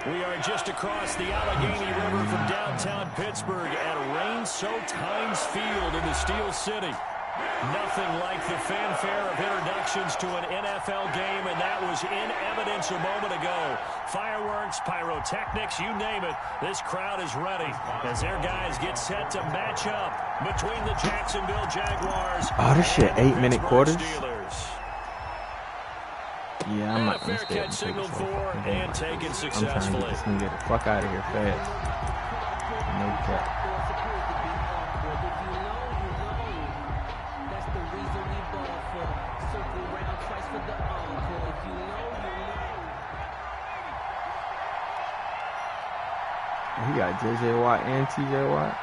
We are just across the Allegheny River from downtown Pittsburgh at rain-soaked Heinz Field in the Steel City. Nothing like the fanfare of introductions to an NFL game, and that was in evidence a moment ago. Fireworks, pyrotechnics, you name it. This crowd is ready as their guys get set to match up between the Jacksonville Jaguars and this shit 8-minute quarters. Yeah, I'm not gonna stay catch signaled for and taken successfully. I'm trying to get the fuck out of here fast. No cap. He got J.J. Watt and T.J. Watt.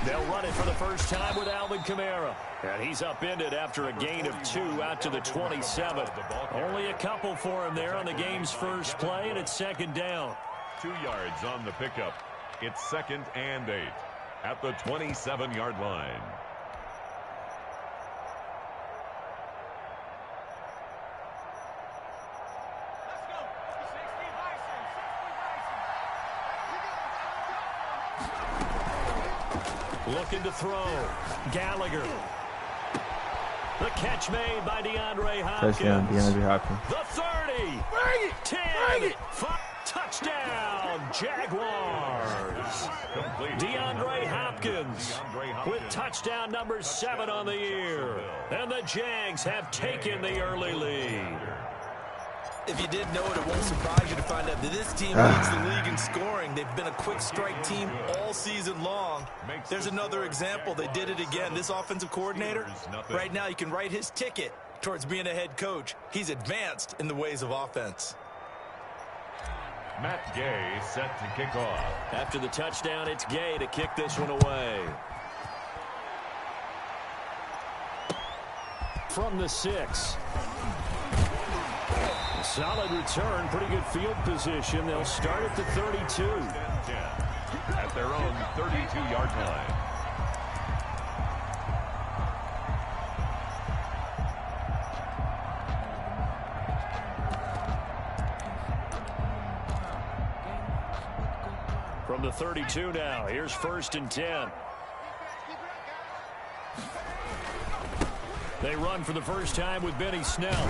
They'll run it for the first time with Alvin Kamara. And he's upended after a gain of 2 out to the 27. Only a couple for him there on the game's first play, and it's second down. 2 yards on the pickup. It's 2nd and 8 at the 27-yard line. Looking to throw. Gallagher. The catch made by DeAndre Hopkins. Touchdown, DeAndre Hopkins. The 30. Bring it. 10. 5. Touchdown, Jaguars. DeAndre Hopkins with touchdown number 7 on the year. And the Jags have taken the early lead. If you didn't know it, it won't surprise you to find out that this team leads the league in scoring. They've been a quick strike team all season long. There's another example. They did it again. This offensive coordinator, right now you can write his ticket towards being a head coach. He's advanced in the ways of offense. Matt Gay set to kick off. After the touchdown, it's Gay to kick this one away. From the 6. Solid return, pretty good field position. They'll start at the 32. At their own 32-yard line. From the 32 now, here's 1st and 10. They run for the first time with Benny Snell.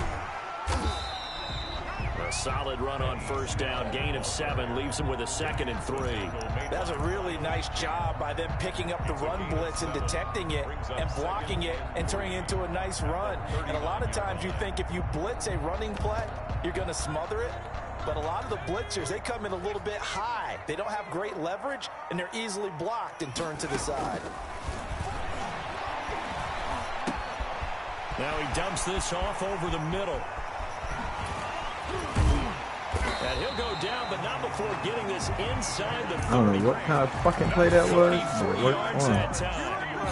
A solid run on first down. Gain of 7 leaves them with a 2nd and 3. That's a really nice job by them picking up the run blitz and detecting it and blocking it and turning it into a nice run. And a lot of times you think if you blitz a running play, you're going to smother it. But a lot of the blitzers, they come in a little bit high. They don't have great leverage, and they're easily blocked and turned to the side. Now he dumps this off over the middle. And he'll go down, but not before getting this inside the 30. I don't know what kind of fucking play that was.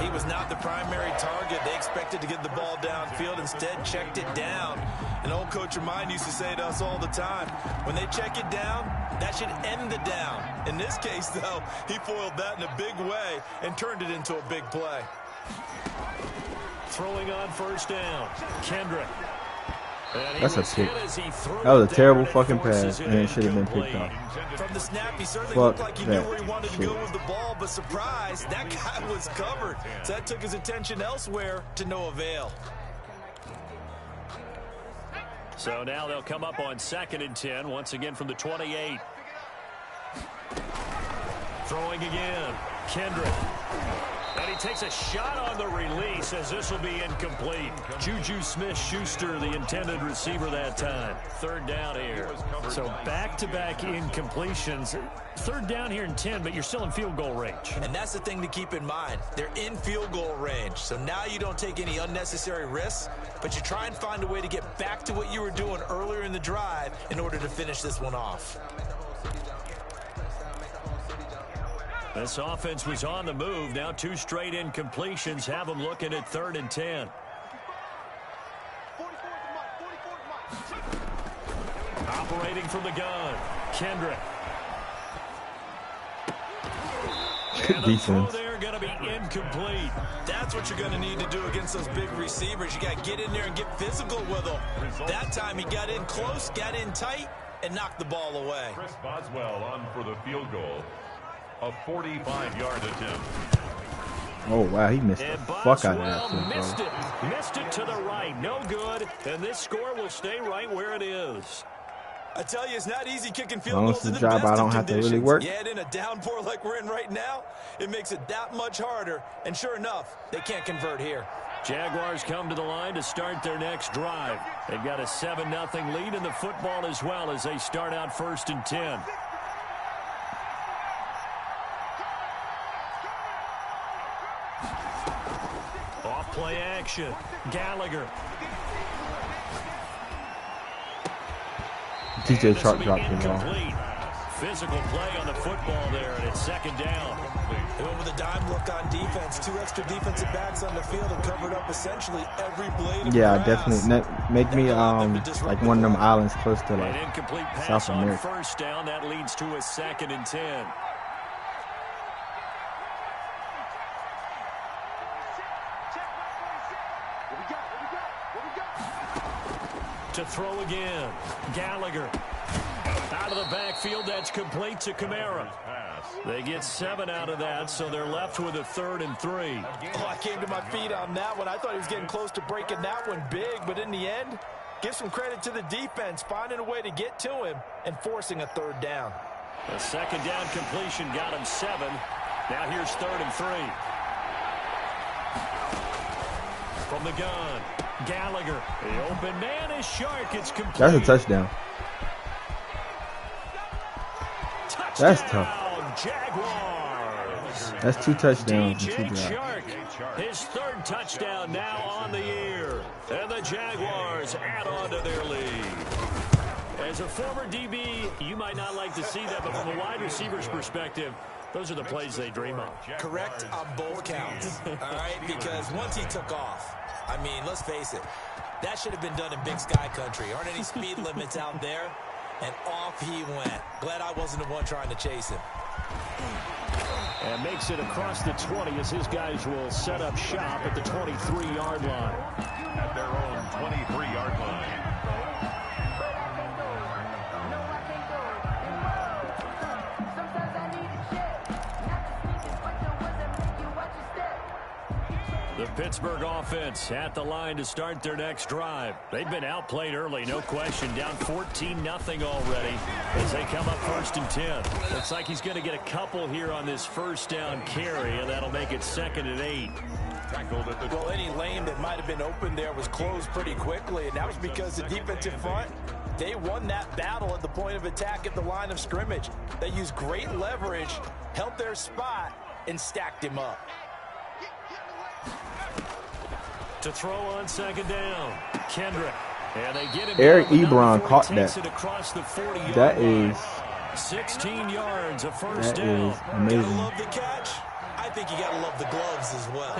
He was not the primary target. They expected to get the ball downfield. Instead, checked it down. An old coach of mine used to say to us all the time, when they check it down, that should end the down. In this case, though, he foiled that in a big way and turned it into a big play. Throwing on first down. Kendrick. That's a pick. That was a terrible fucking pass, and it should have been picked off. From the snap, he certainly looked like he knew where he wanted to go with the ball, but surprise, that guy was covered. So that took his attention elsewhere to no avail. So now they'll come up on 2nd and 10, once again from the 28. Throwing again. Kendrick. And he takes a shot on the release as this will be incomplete. Juju Smith-Schuster, the intended receiver that time. 3rd down here. So back-to-back incompletions. 3rd down here and 10, but you're still in field goal range. And that's the thing to keep in mind. They're in field goal range. So now you don't take any unnecessary risks, but you try and find a way to get back to what you were doing earlier in the drive in order to finish this one off. This offense was on the move. Now 2 straight incompletions have them looking at 3rd and 10. Operating from the gun, Kendrick. Good defense. They're going to be incomplete. That's what you're going to need to do against those big receivers. You got to get in there and get physical with them. That time he got in close, got in tight, and knocked the ball away. Chris Boswell on for the field goal. A 45-yard attempt. Oh, wow, he missed the fuck out of that. Missed it to the right. No good. And this score will stay right where it is. I tell you, it's not easy kicking field Long goals as in the the job best I don't of have to conditions. really work. Yet in a downpour like we're in right now, it makes it that much harder. And sure enough, they can't convert here. Jaguars come to the line to start their next drive. They've got a 7-0 lead in the football as well as they start out 1st and 10. Off play action. Gallagher. TJ Sharp dropped the ball. Physical play on the football there, and it's 2nd down. They went with a dime look on defense. 2 extra defensive backs on the field and covered up essentially every blade of Yeah, grass. definitely. Make me like one of them islands close to like An incomplete pass South America. on 1st down. That leads to a 2nd and 10. To throw again. Gallagher. Out of the backfield, that's complete to Kamara. They get 7 out of that, so they're left with a 3rd and 3. Oh, I came to my feet on that one. I thought he was getting close to breaking that one big, but in the end, give some credit to the defense, finding a way to get to him and forcing a 3rd down. A 2nd down completion got him 7. Now here's 3rd and 3. From the gun, Gallagher. The open man is Shark. It's complete. That's a touchdown. That's tough. Jaguars. That's 2 touchdowns and 2 DJ drives. Shark, his 3rd touchdown now on the year. And the Jaguars add on to their lead. As a former DB, you might not like to see that, but from a wide receiver's perspective, those are the plays they dream of. Correct on both counts, all right? Because once he took off, I mean, let's face it, that should have been done in Big Sky Country. Aren't any speed limits out there? And off he went. Glad I wasn't the one trying to chase him. And makes it across the 20 as his guys will set up shop at the 23-yard line. At their own 23-yard line. The Pittsburgh offense at the line to start their next drive. They've been outplayed early, no question. Down 14-0 already as they come up 1st and 10. Looks like he's going to get a couple here on this 1st down carry, and that'll make it 2nd and 8. Well, any lane that might have been open there was closed pretty quickly, and that was because the defensive front, they won that battle at the point of attack at the line of scrimmage. They used great leverage, held their spot, and stacked him up. To throw on 2nd down, Kendrick. And they get him. Eric Ebron caught that. That is 16 yards, a 1st down. Is amazing. Gotta love the catch. I think you gotta love the gloves as well.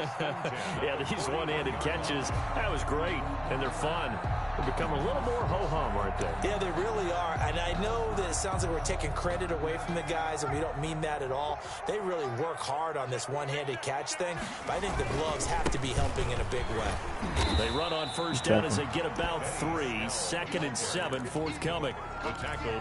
Yeah, these one-handed catches, that was great, and they're fun. They become a little more ho-hum, aren't they? Yeah, they really are. And I know that it sounds like we're taking credit away from the guys, and we don't mean that at all. They really work hard on this one-handed catch thing, but I think the gloves have to be helping in a big way. They run on 1st down as they get about 3. 2nd and 7 forthcoming.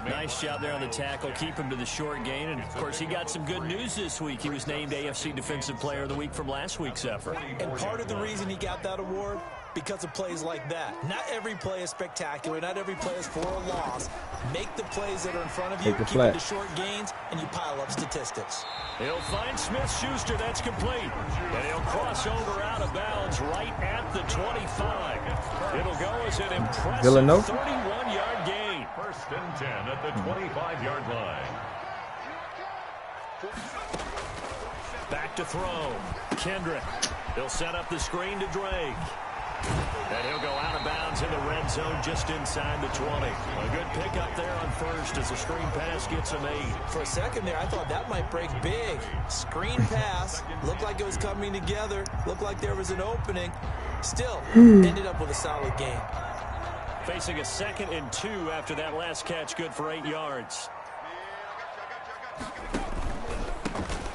Nice job there on the tackle. Keep him to the short gain. And, of course, he got some good news this week. He was named AFC Defensive Player of the Week from last week's effort. And part of the reason he got that award, because of plays like that. Not every play is spectacular. Not every play is for a loss. Make the plays that are in front of you, keep it to short gains, and you pile up statistics. He'll find Smith-Schuster. That's complete. And he'll cross over out of bounds right at the 25. It'll go as an impressive 31-yard gain. 1st and 10 at the 25-yard line. Back to throw. Kendrick. He'll set up the screen to Drake. And he'll go out of bounds in the red zone just inside the 20. A good pickup there on 1st as the screen pass gets him 8. For a second there, I thought that might break big. Screen pass. Looked like it was coming together. Looked like there was an opening. Still, ended up with a solid game. Facing a 2nd and 2 after that last catch, good for 8 yards.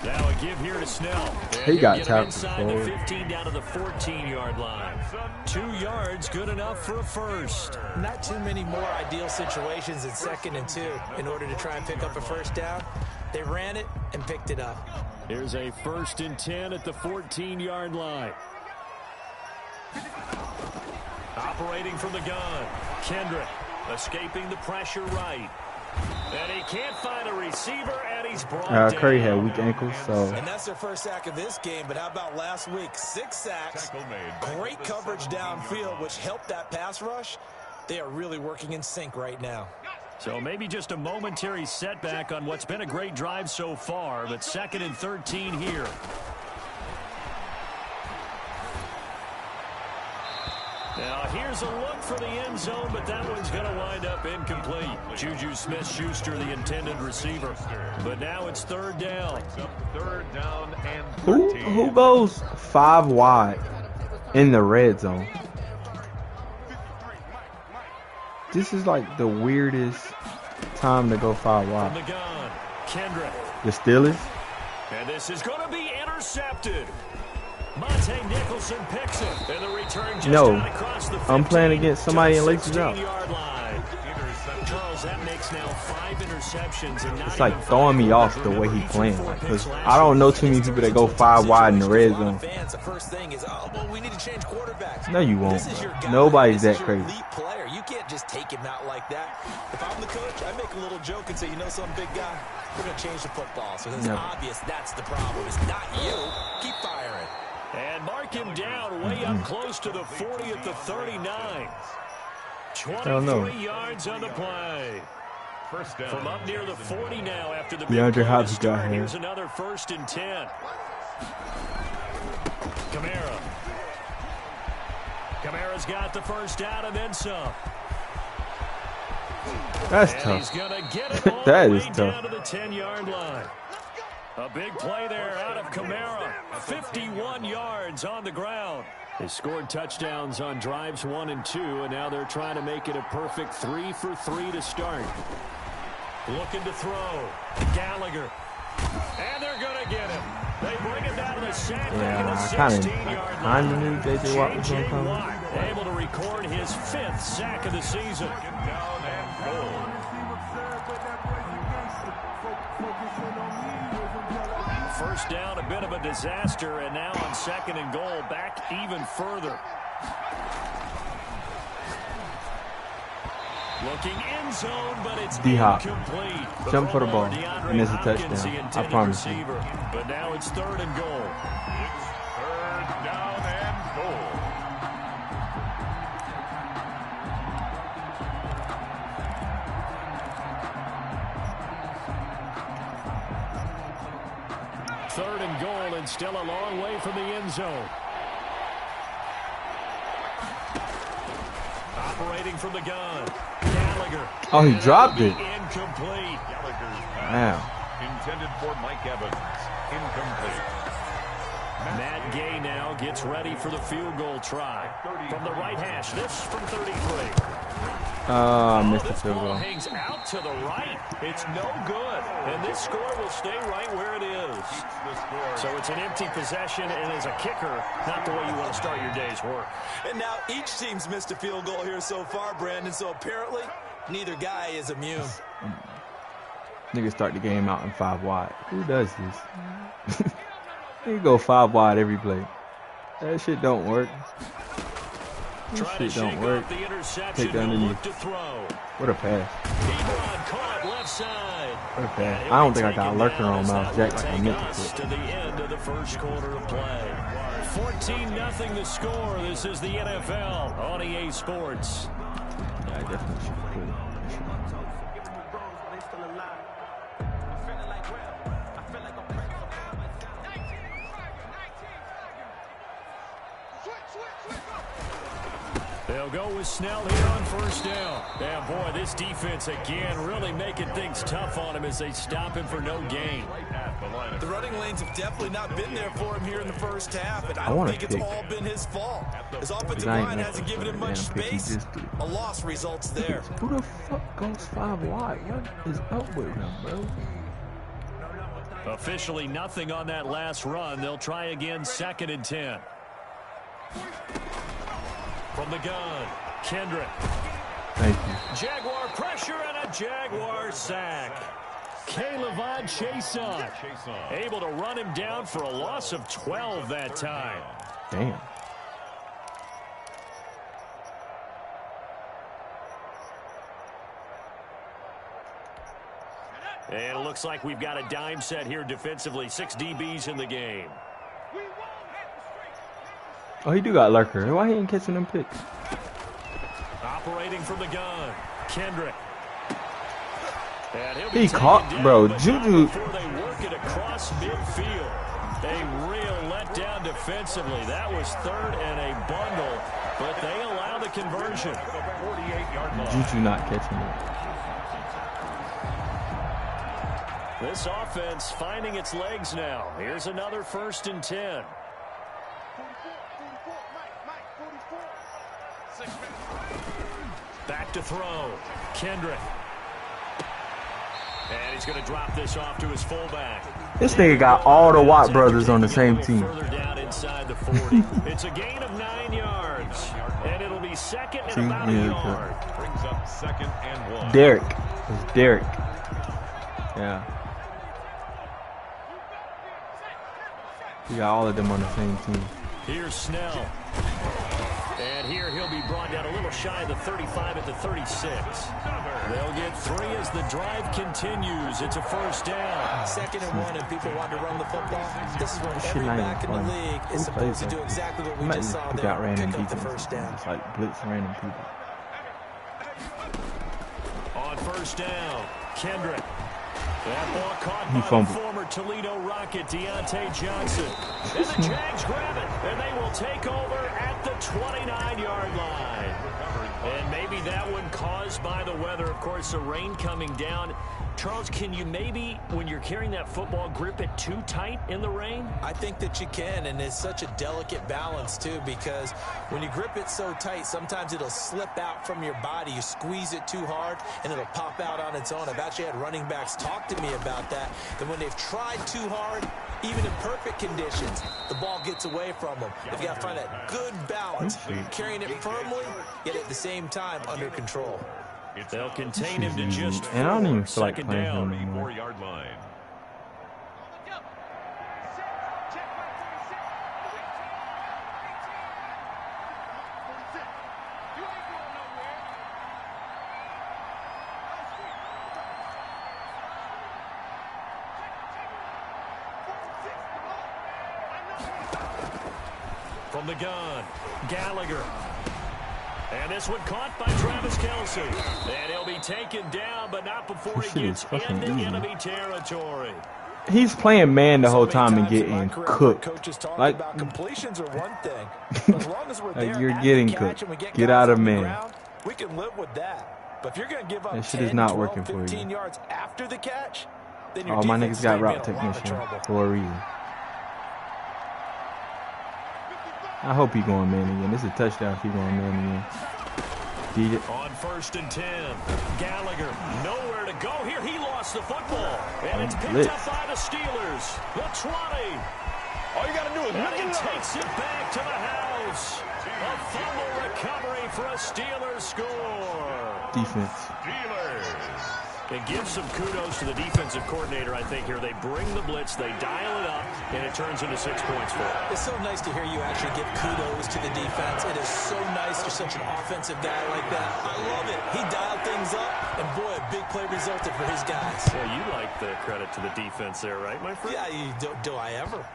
Now a give here to Snell. He got tapped inside the 15 down to the 14-yard line. 2 yards, good enough for a first. Not too many more ideal situations in 2nd and 2 in order to try and pick up a first down. They ran it and picked it up. Here's a 1st and 10 at the 14-yard line. Operating from the gun, Kendrick escaping the pressure right. And he can't find a receiver, and he's brought down. Curry had weak ankles, so. And that's their first sack of this game, but how about last week? 6 sacks, great coverage downfield, which helped that pass rush. They are really working in sync right now. So maybe just a momentary setback on what's been a great drive so far, but 2nd and 13 here. Now, here's a look for the end zone, but that one's going to wind up incomplete. Juju Smith-Schuster, the intended receiver. But now it's 3rd down. 3rd down and 13. Who goes 5 wide in the red zone? This is like the weirdest time to go 5 wide. From the gun, Kendrick. The Steelers? And this is going to be intercepted. Monte Nicholson picks it, and the return just got across the 15, I'm playing against somebody in laces out. Charles, that makes now 5 interceptions. And it's like throwing me off the way he's playing. Because I don't know too many people that go 5 wide in the red zone. The first thing is, we need to change quarterbacks. No, you won't. Nobody's that crazy. Player. You can't just take him out like that. If I'm the coach, I make a little joke and say, you know, some big guy, we're going to change the football. So it's obvious that's the problem. It's not you. Keep firing. And mark him down way up close to the 40 at the 39. 23 yards on the play. First down. From up near the 40 now after the DeAndre Hopkins got here. Here's another 1st and 10. Kamara's got the first down and then some. That's and tough. He's gonna get it all that the way is tough. down to the 10-yard line. A big play there out of Kamara. 51 yards on the ground. They scored touchdowns on drives 1 and 2, and now they're trying to make it a perfect 3 for 3 to start. Looking to throw. Gallagher. And they're going to get him. They bring him down to the sack. Yeah, I kind of knew J.J. Watt was going to come. Able to record his 5th sack of the season. Down and goal. First down, a bit of a disaster, and now on 2nd and goal, back even further. Looking end zone, but it's incomplete. Jump for the ball, and it's a touchdown. I promise you. But now it's 3rd and goal. It's 3rd down and goal. Third and goal, and still a long way from the end zone. Operating from the gun. Gallagher. Oh, he dropped it. Incomplete. Gallagher's Wow. intended for Mike Evans. Incomplete. Matt Gay now gets ready for the field goal try. From the right hash, this from 33. I missed the field goal. Hangs out to the right. It's no good. And this score will stay right where it is. So it's an empty possession, and as a kicker, not the way you want to start your day's work. And now each team's missed a field goal here so far, Brandon. So apparently, neither guy is immune. Niggas start the game out in 5 wide. Who does this? You go 5 wide every play. That shit don't work. That shit don't work. Take the underneath. What a pass. Left side. What a pass. I don't think I got a lurker on Miles Jack like I meant to. To the end of the first quarter of play. 14-0 the score. This is the NFL on EA Sports. Yeah, I definitely should put it. They'll go with Snell here on first down. Yeah, boy, this defense again really making things tough on him as they stop him for no gain. The running lanes have definitely not been there for him here in the first half, and I don't think it's all been his fault. His offensive line hasn't given him much space. A loss results there. Who the fuck goes 5 wide? What is up with him, bro? Officially nothing on that last run. They'll try again, 2nd and 10. From the gun, Kendrick. Thank you. Jaguar pressure and a Jaguar sack. K'Lavon Chason able to run him down for a loss of 12 that time. Damn. And it looks like we've got a dime set here defensively. 6 DBs in the game. Oh, he do got lurker. Why he ain't catching them picks? Operating from the gun, Kendrick. He caught, bro. Juju. Before they work it across midfield. A real letdown defensively. That was 3rd and a bundle, but they allow the conversion. Juju not catching it. This offense finding its legs now. Here's another 1st and 10. Back to throw. Kendrick. And he's going to drop this off to his fullback. This nigga got all the Watt brothers on the same team. Further down inside the 40. It's a gain of 9 yards. And it'll be 2nd and about a yard. Brings up 2nd and 1. Derek. It's Derek. Yeah. You got all of them on the same team. Here's Snell. And here he'll be brought down a little shy of the 35 at the 36. They'll get 3 as the drive continues. It's a 1st down. 2nd and 1, and people want to run the football. This is when every back in the league is supposed to do exactly what we just saw there. Pick up the 1st down. It's like blitz random people. On 1st down, Kendrick. That ball caught by the former Toledo Rocket, Deontay Johnson. And the Jags grab it, and they will take over at the 29-yard line. And maybe that one caused by the weather. Of course, the rain coming down. Charles, can you maybe, when you're carrying that football, grip it too tight in the rain? I think that you can, and it's such a delicate balance, too, because when you grip it so tight, sometimes it'll slip out from your body. You squeeze it too hard, and it'll pop out on its own. I've actually had running backs talk to me about that when they've tried too hard, even in perfect conditions, the ball gets away from them. They've got to find that good balance, carrying it firmly, yet at the same time under control. They'll contain him to just 4. And I don't even feel like 2nd playing down. him anymore. 4-yard line. From the gun, Gallagher. And this one caught by Travis Kelce. And he'll be taken down, but not before he gets into enemy territory. He's playing man the whole time and getting cooked. Like, about completions are one thing. As long as we're there, like you're getting cooked. Get out of man. Ground, we can live with that. But if you're going to give up that shit 10, is not 12, working for 15 you. yards after the catch, then your all my defense niggas got is gonna route be in a lot of technician trouble. for a reason. I hope he going man again. This is a touchdown if he going man again. On 1st and 10, Gallagher nowhere to go here. He lost the football, and it's picked up by the Steelers. The 20. All you got to do is and he takes it back to the house. A fumble recovery for a Steelers score. Defense. Steelers. And give some kudos to the defensive coordinator, I think, here. They bring the blitz, they dial it up, and it turns into 6 points for them. It's so nice to hear you actually give kudos to the defense. It is so nice you're such an offensive guy like that. I love it. He dialed things up, and boy, a big play resulted for his guys. Well, you like the credit to the defense there, right, my friend? Yeah, do I ever?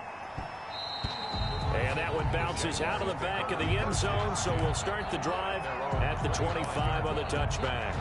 And that one bounces out of the back of the end zone, so we'll start the drive at the 25 on the touchback.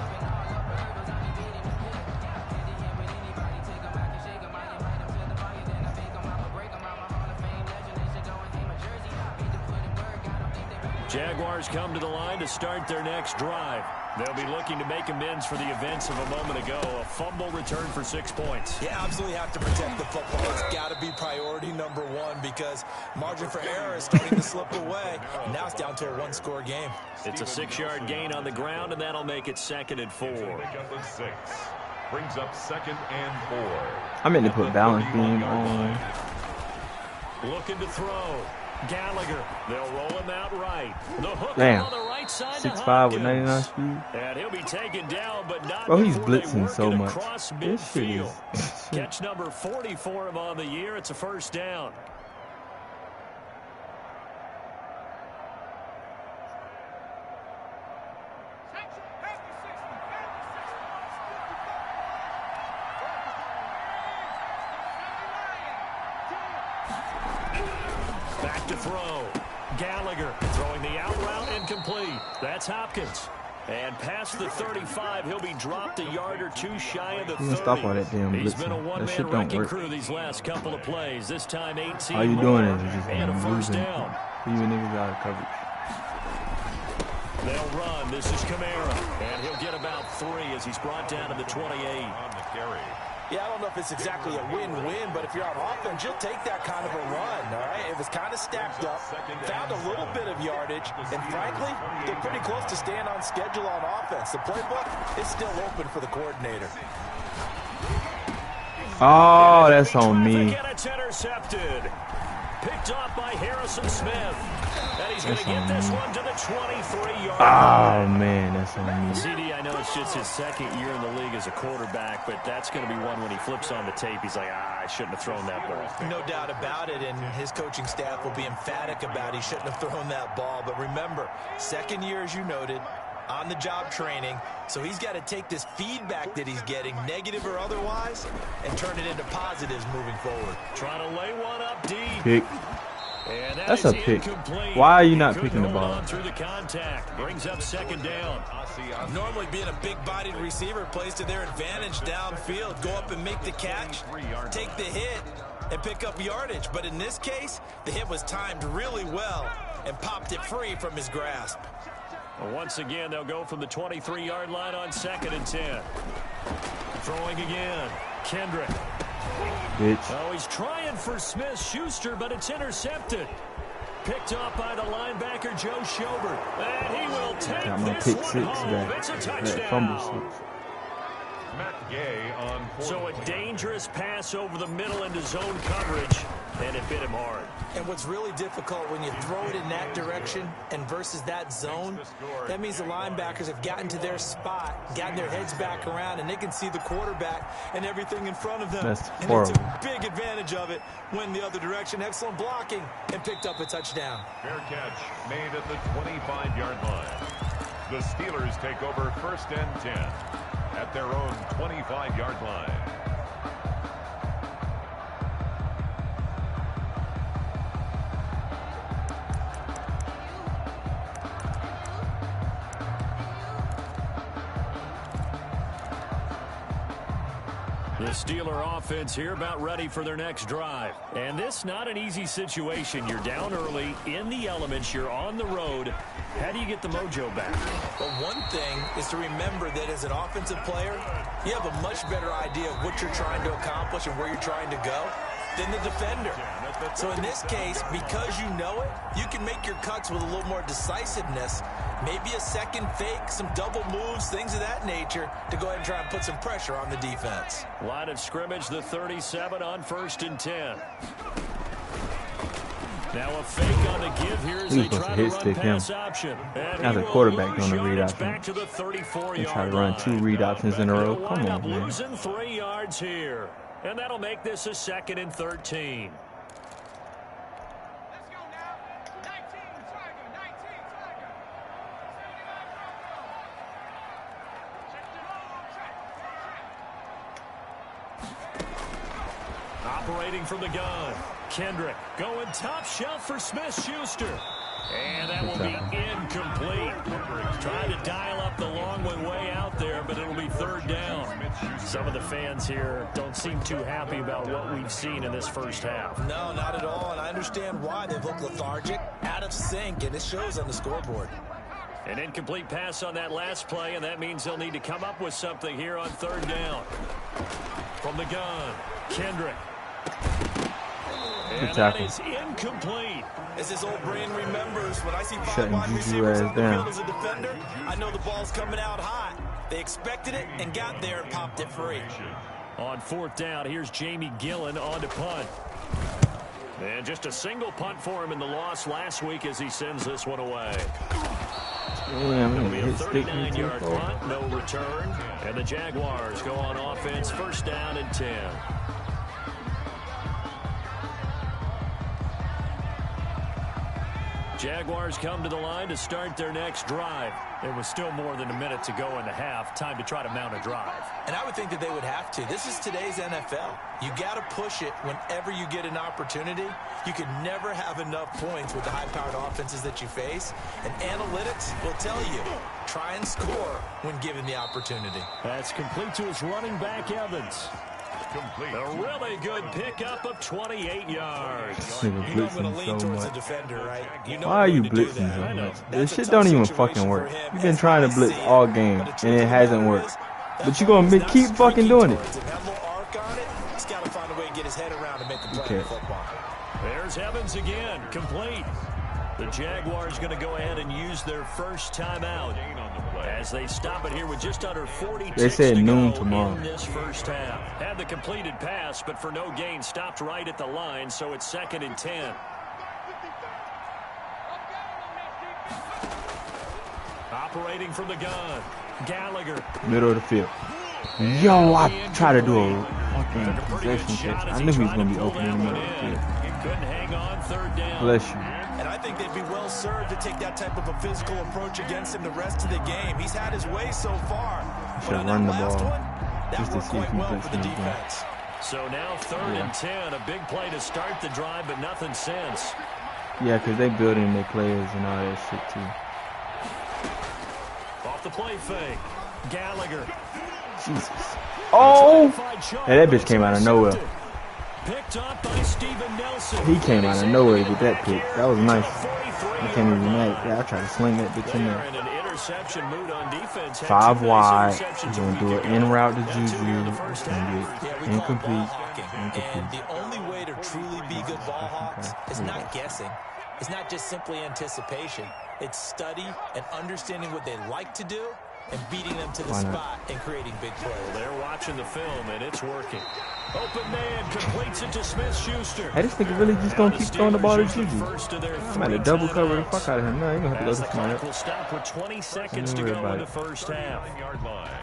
Jaguars come to the line to start their next drive. They'll be looking to make amends for the events of a moment ago. A fumble return for 6 points. You absolutely have to protect the football. It's got to be priority number one because margin for error is starting to slip away. Now it's down to a one-score game. It's a 6-yard gain on the ground, and that'll make it 2nd and 4. Brings up 2nd and 4. I meant to put balance beam on. Looking to throw. Gallagher. They'll roll him out right. The hook Damn. on the right side 6'5" with 99 speed. And he'll be taken down, but not Bro, he's before they blitzing work so it much. across This shit is midfield. Catch number 40 for him on the year. It's a first down. Back to throw. Gallagher throwing the out route incomplete. That's Hopkins. And past the 35, he'll be dropped a yard or two shy of the 30. Stop all that damn He's been a blitzing. That one-man shit don't wrecking work. crew these last couple of plays. This time 18 All you more, doing is just and a first losing. down. Leaving niggas out of coverage. They'll run. This is Kamara. And he'll get about 3 as he's brought down to the 28. On the carry. Yeah, I don't know if it's exactly a win-win, but if you're on offense, you'll take that kind of a run, all right? It was kind of stacked up, found a little bit of yardage, and frankly, they're pretty close to staying on schedule on offense. The playbook is still open for the coordinator. Oh, that's on me. And it's intercepted. Picked off by Harrison Smith. And he's going to get this one to the 23-yard line. Oh, man, that's on me. CD, I know it's just his second year in the league as a quarterback, but that's going to be one when he flips on the tape. He's like, I shouldn't have thrown that ball. No doubt about it, and his coaching staff will be emphatic about he shouldn't have thrown that ball. But remember, second year, as you noted, on-the-job training, so he's got to take this feedback that he's getting, negative or otherwise, and turn it into positives moving forward. Trying to lay one up deep. Pick. And That's a pick. Why are you not picking the ball? Through the contact. Brings up second down. Normally being a big-bodied receiver plays to their advantage downfield. Go up and make the catch, take the hit, and pick up yardage. But in this case, the hit was timed really well and popped it free from his grasp. Well, once again, they'll go from the 23-yard line on 2nd and 10. Throwing again. Kendrick. Bitch. Oh, he's trying for Smith-Schuster, but it's intercepted. Picked off by the linebacker, Joe Schobert. And he will take Got my this pick one 6 home. back. It's a That touchdown. fumble 6. Matt Gay on So a dangerous pass over the middle into zone coverage, and it bit him hard. And what's really difficult when you throw it in that direction and versus that zone, that means the linebackers have gotten to their spot, gotten their heads back around, and they can see the quarterback and everything in front of them. That's and horrible. they took big advantage of it, went the other direction, excellent blocking, and picked up a touchdown. fair catch made at the 25-yard line. The Steelers take over 1st and 10 at their own 25-yard line. The Steeler offense here about ready for their next drive. And this not an easy situation. You're down early, in the elements, you're on the road. How do you get the mojo back? But one thing is to remember that as an offensive player, you have a much better idea of what you're trying to accomplish and where you're trying to go than the defender. So in this case, because you know it, you can make your cuts with a little more decisiveness, maybe a second fake, some double moves, things of that nature, to go ahead and try and put some pressure on the defense. Line of scrimmage, the 37 on 1st and 10. Now a fake on the give here as they try to run pass option. As a quarterback on the read option. Back to the 34-yard Try to run 2 read options in a row. Come on, man. Losing 3 yards here. And that'll make this a 2nd and 13. Operating from the gun. Kendrick going top shelf for Smith-Schuster. And that will be incomplete. Trying to dial up the long one way out there, but it'll be 3rd down. Some of the fans here don't seem too happy about what we've seen in this first half. No, not at all, and I understand why. They've looked lethargic, out of sync, and it shows on the scoreboard. An incomplete pass on that last play, and that means they'll need to come up with something here on 3rd down. From the gun, Kendrick. And that is incomplete. As his old brain remembers, when I see Shutting wide Juju receivers ass on the down. field as a defender, I know the ball's coming out hot. They expected it and got there and popped it free. On 4th down, here's Jamie Gillen on to punt. And just a single punt for him in the loss last week as he sends this one away. It'll be a 39-yard punt, no return. And the Jaguars go on offense, 1st down and 10. Jaguars come to the line to start their next drive. There was still more than a minute to go in the half. Time to try to mount a drive. And I would think that they would have to. This is today's NFL. You got to push it whenever you get an opportunity. You can never have enough points with the high-powered offenses that you face. And analytics will tell you, try and score when given the opportunity. That's complete to his running back, Evans. Complete. A really good pickup of 28 yards. You know I'm going to lean towards the defender, right? You know why are you when to do blitzing that. so much? This shit don't even fucking work. You've been trying to blitz all game, and it hasn't worked. But you're going to keep fucking doing it. He's got to find a way to get his head around and make a play in football. There's Evans again, complete. The Jaguars going to go ahead and use their first timeout as they stop it here with just under 40 They said to noon go tomorrow. in this first half. Had the completed pass, but for no gain, stopped right at the line, so it's 2nd and 10. Operating from the gun, Gallagher. Middle of the field. Yo, I tried to do a fucking possession catch. I knew he was going to be open in the middle of the field. Couldn't hang on, 3rd down. Bless you. And I think they'd be well served to take that type of a physical approach against him the rest of the game. He's had his way so far. Should run the ball just to see if he blitz him again. So now 3rd and 10, a big play to start the drive, but nothing since. Yeah, because they building their players and all that shit too. Off the play fake, Gallagher. Jesus. Oh! Hey, that bitch came out of nowhere. Picked up by Steven Nelson. He came out of nowhere with that pick. That was nice. I can't even imagine. Yeah, I tried to sling that bitch in there. 5 wide. He's going to do an in route to Juju. He's going to get incomplete. And the only way to truly be good ball hawks is not guessing. It's not just simply anticipation. It's study and understanding what they like to do and beating them to the spot and creating big plays. They're watching the film, and it's working. Open man completes it to Smith-Schuster. Hey, this nigga really just going to keep throwing the ball to Juju. I'm at to double cover the fuck out of him. No, you're going to have to go to somebody else. Will stop with 20 seconds to go in the first half.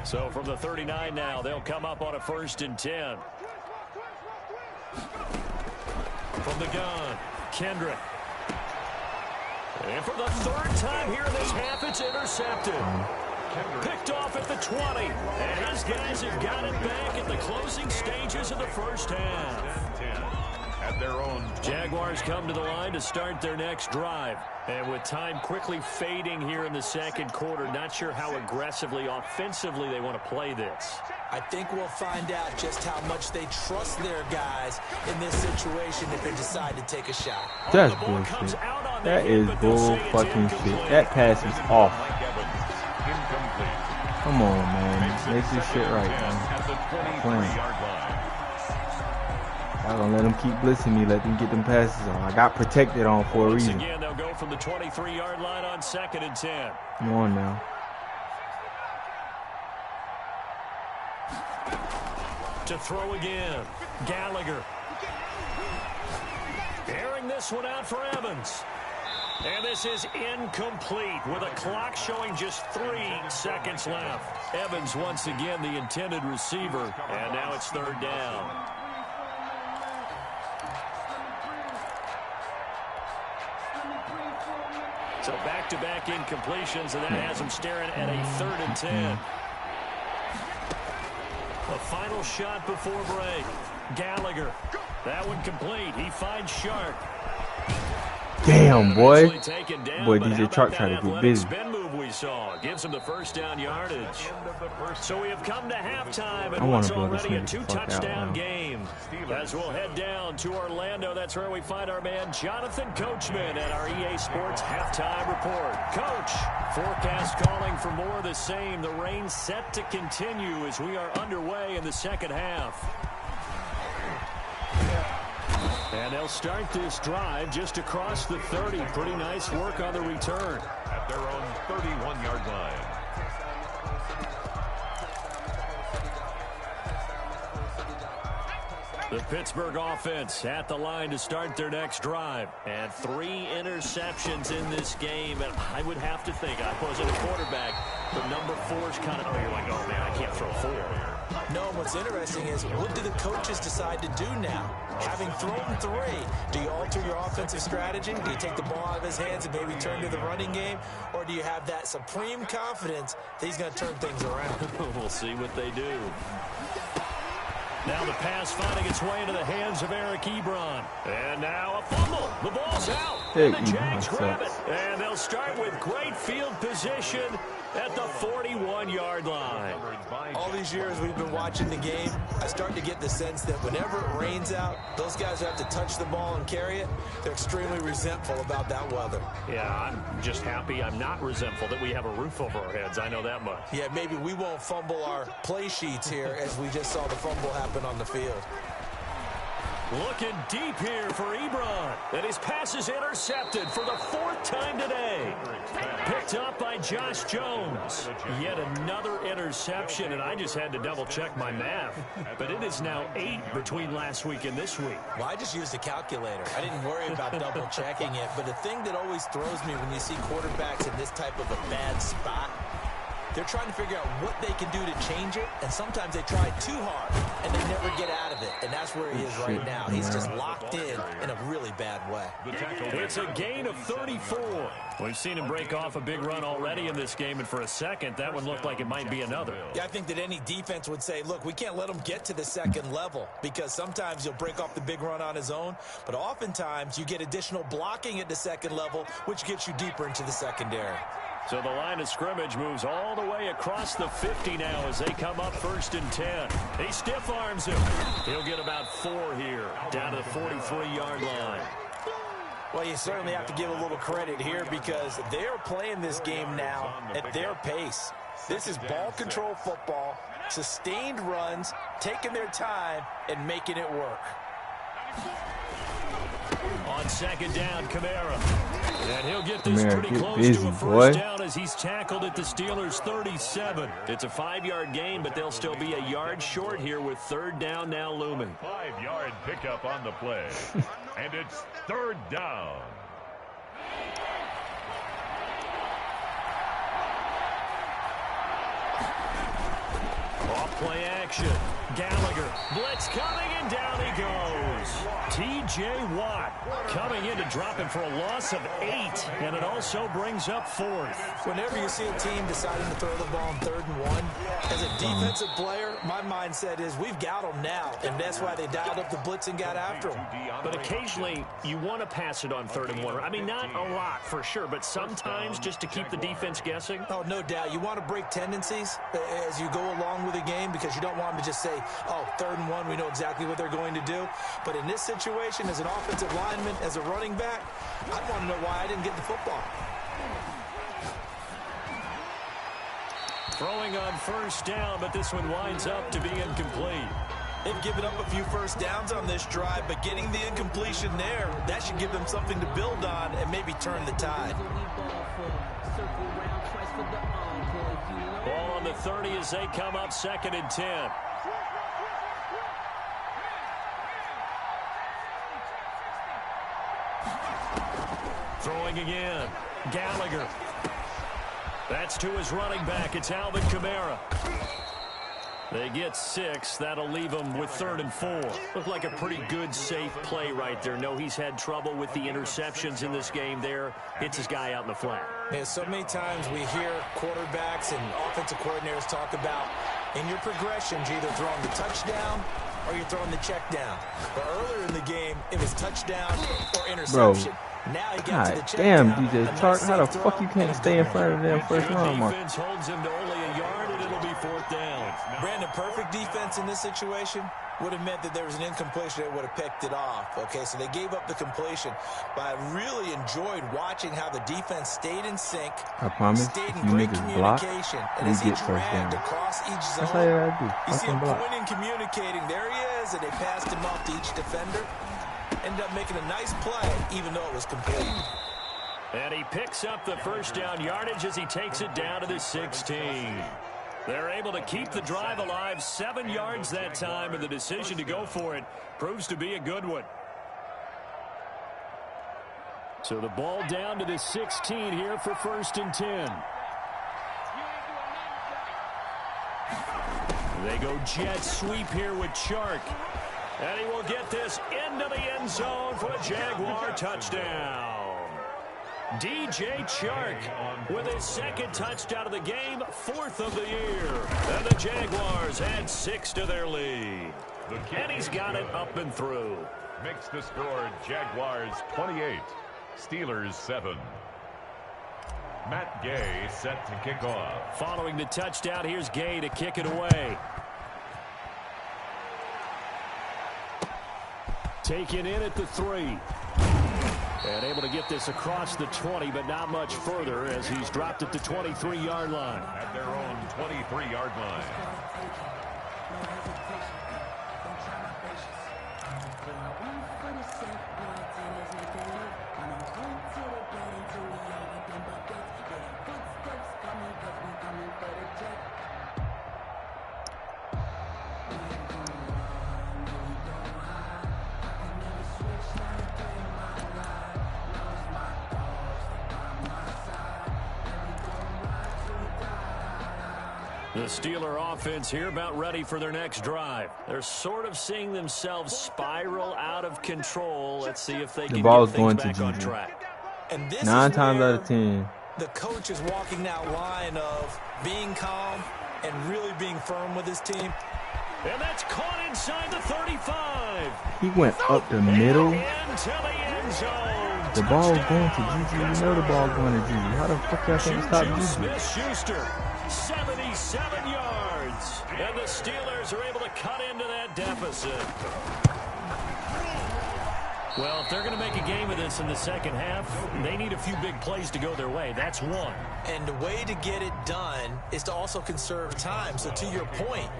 So from the 39 now, they'll come up on a 1st and 10. From the gun, Kendrick. And for the 3rd time here in this half, it's intercepted. Picked off at the 20. And his guys have got it back in the closing stages of the first half. At their own Jaguars come to the line to start their next drive. And with time quickly fading here in the 2nd quarter, not sure how aggressively, offensively they want to play this. I think we'll find out just how much they trust their guys in this situation if they decide to take a shot. That's bullshit. That is bull fucking shit. That pass is off. Come on, man. Make this shit right, man. Playing. I'm gonna let them keep blitzing me, let them get them passes on. I got protected on for a reason. Again, they'll go from the 23-yard line on 2nd and 10. Come on now. To throw again, Gallagher. Airing this one out for Evans. And this is incomplete with a clock showing just 3 seconds left. Evans once again the intended receiver, and now it's 3rd down. So back-to-back incompletions, and that has him staring at a 3rd and 10. The final shot before break. Gallagher. That one complete. He finds Sharp. Damn, boy. Boy, DJ Chark tried to get busy. Spin move we saw gives him the first down yardage. So we have come to halftime, and want what's to blow this already a nigga the fuck out two-touchdown now. game. As we'll head down to Orlando, that's where we find our man Jonathan Coachman at our EA Sports halftime report. Coach, forecast calling for more of the same. The rain set to continue as we are underway in the second half. And they'll start this drive just across the 30. Pretty nice work on the return. At their own 31-yard line. The Pittsburgh offense at the line to start their next drive. And 3 interceptions in this game. And I would have to think, I wasn't a quarterback, but number 4 is kind of, oh, you're like, oh, man, I can't throw 4. No, what's interesting is what do the coaches decide to do now? Having thrown 3, do you alter your offensive strategy? Do you take the ball out of his hands and maybe turn to the running game? Or do you have that supreme confidence that he's going to turn things around? We'll see what they do. Now the pass finding its way into the hands of Eric Ebron. And now a fumble. The ball's out. And the Jags grab it. And they'll start with great field position at the 41-yard line. All these years we've been watching the game, I start to get the sense that whenever it rains out, those guys who have to touch the ball and carry it, they're extremely resentful about that weather. Yeah, I'm just happy I'm not resentful that we have a roof over our heads. I know that much. Yeah, maybe we won't fumble our play sheets here as we just saw the fumble happen on the field. Looking deep here for Ebron. And his pass is intercepted for the 4th time today. Picked up by Josh Jones. Yet another interception, and I just had to double-check my math. But it is now 8 between last week and this week. Well, I just used a calculator. I didn't worry about double-checking it. But the thing that always throws me when you see quarterbacks in this type of a bad spot, they're trying to figure out what they can do to change it, and sometimes they try too hard, and they never get out of it, and that's where he is right now. He's just locked in a really bad way. It's a gain of 34. We've seen him break off a big run already in this game, and for a second, that one looked like it might be another. Yeah, I think that any defense would say, look, we can't let him get to the second level, because sometimes he'll break off the big run on his own, but oftentimes you get additional blocking at the second level, which gets you deeper into the secondary. So the line of scrimmage moves all the way across the 50 now as they come up 1st and 10. He stiff arms him. He'll get about 4 here, down to the 43-yard line. Well, you certainly have to give a little credit here because they're playing this game now at their pace. This is ball control football, sustained runs, taking their time, and making it work. On 2nd down, Kamara. And he'll get this pretty close to a first down as he's tackled at the Steelers' 37. It's a 5-yard gain, but they'll still be a yard short here with 3rd down now looming. 5-yard pickup on the play. And it's 3rd down. Off-play action. Gallagher. Blitz coming, and down he goes. T.J. Watt coming in to drop him for a loss of 8, and it also brings up 4th. Whenever you see a team deciding to throw the ball on 3rd and 1, as a defensive player, my mindset is we've got them now, and that's why they dialed up the blitz and got after them. But occasionally, you want to pass it on 3rd and 1. I mean, not a lot for sure, but sometimes just to keep the defense guessing. Oh, no doubt. You want to break tendencies as you go along with a game because you don't want them to just say, oh, 3rd and 1, we know exactly what they're going to do. But in this situation, as an offensive lineman, as a running back, I'd want to know why I didn't get the football. Throwing on 1st down, but this one winds up to be incomplete. They've given up a few first downs on this drive, but getting the incompletion there, that should give them something to build on and maybe turn the tide. Ball on the 30 as they come up 2nd and 10. Throwing again. Gallagher. That's to his running back. It's Alvin Kamara. They get 6. That'll leave them with 3rd and 4. Looked like a pretty good, safe play right there. No, he's had trouble with the interceptions in this game there. Hits his guy out in the flat. Yeah, so many times we hear quarterbacks and offensive coordinators talk about in your progressions, you're either throwing the touchdown or you're throwing the check down. But earlier in the game, it was touchdown or interception. Bro. God damn, DJ Chark, how the fuck you can't stay in front of them first round mark? Defense holds him to only a yard, and it'll be 4th down. Brandon, perfect defense in this situation would have meant that there was an incompletion that would have picked it off. Okay, so they gave up the completion, but I really enjoyed watching how the defense stayed in sync. I promise, stayed in you great niggas block, communication, we and as get he first dragged down. across each zone, That's all you gotta do. you see him block. pointing, communicating. There he is, and they passed him off to each defender. Ended up making a nice play, even though it was complete. And he picks up the first down yardage as he takes it down to the 16. They're able to keep the drive alive, 7 yards that time, and the decision to go for it proves to be a good one. So the ball down to the 16 here for 1st and 10. They go jet sweep here with Chark. And he will get this into the end zone for a Jaguar touchdown. DJ Chark with his 2nd touchdown of the game, 4th of the year. And the Jaguars add 6 to their lead. And he's got it up and through. Makes the score Jaguars 28, Steelers 7. Matt Gay set to kick off. Following the touchdown, here's Gay to kick it away. Taken in at the 3. And able to get this across the 20, but not much further as he's dropped at the 23-yard line. At their own 23-yard line. The Steeler offense here about ready for their next drive. They're sort of seeing themselves spiral out of control. Let's see if they can get things back on track. And this 9 times out of 10. The coach is walking that line of being calm and really being firm with his team. And that's caught inside the 35. He went up the middle. Into the end zone. The ball going to Juju. You know the ball going to Juju. How the fuck y'all can't stop Juju? Smith-Schuster, 77 yards. And the Steelers are able to cut into that deficit. Well, if they're going to make a game of this in the second half, they need a few big plays to go their way. That's one. And the way to get it done is to also conserve time. So to your point,